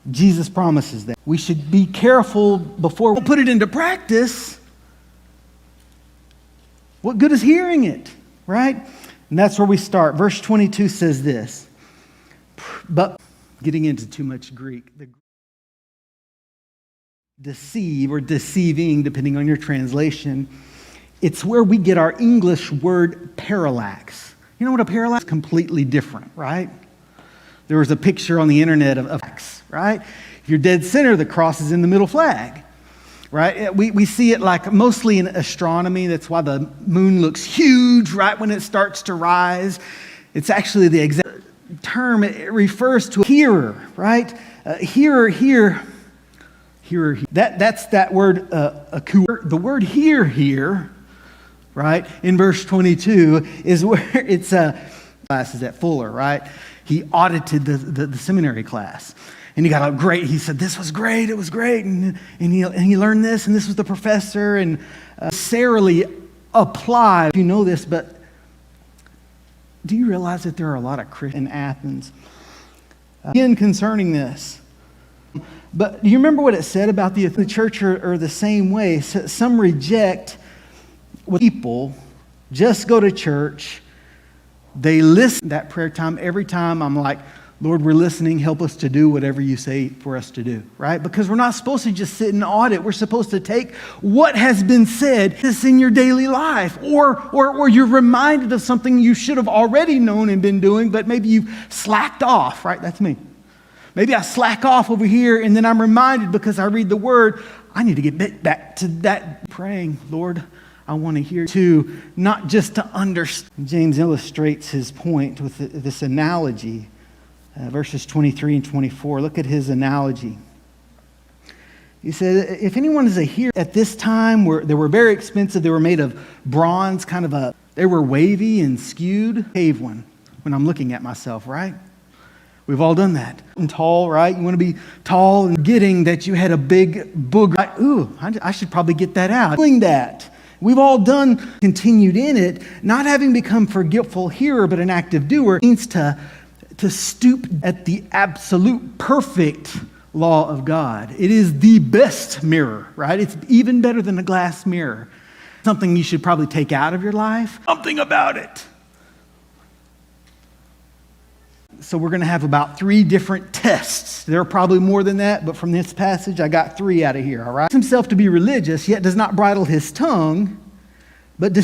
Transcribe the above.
Jesus promises that. We should be careful before we put it into practice. What good is hearing it, right? And that's where we start. Verse 22 says this. But getting into too much Greek, deceive or deceiving, depending on your translation, it's where we get our English word parallax. You know what a parallax is? Completely different, right? There was a picture on the internet of right? If you're dead center, the cross is in the middle flag, right? We see it like mostly in astronomy. That's why the moon looks huge right when it starts to rise. It's actually the exact term. It refers to a hearer, right? Hearer. That's that word, the word hear here, right? In verse 22 is where it's classes at Fuller, right? He audited the seminary class. And he got out great. He said, this was great. It was great. And he learned this, and this was the professor. And necessarily apply. You know this, but do you realize that there are a lot of Christians in Athens? Again, concerning this. But do you remember what it said about the church are the same way? Some reject what people just go to church. They listen that prayer time. Every time I'm like, Lord, we're listening. Help us to do whatever you say for us to do, right? Because we're not supposed to just sit and audit. We're supposed to take what has been said this in your daily life, or you're reminded of something you should have already known and been doing, but maybe you've slacked off, right? That's me. Maybe I slack off over here, and then I'm reminded because I read the word, I need to get back to that praying, Lord, I want to hear too, not just to understand. James illustrates his point with this analogy. Verses 23 and 24. Look at his analogy. He said, if anyone is a hearer at this time, they were very expensive. They were made of bronze, they were wavy and skewed. Cave one when I'm looking at myself, right? We've all done that. And tall, right? You want to be tall and getting that you had a big booger. Right? Ooh, I should probably get that out. Doing that. We've all continued in it, not having become forgetful hearer, but an active doer, means to stoop at the absolute perfect law of God. It is the best mirror, right? It's even better than a glass mirror. Something you should probably take out of your life. Something about it. So we're going to have about 3 different tests. There are probably more than that, but from this passage, I got 3 out of here, all right? Himself to be religious, yet does not bridle his tongue, but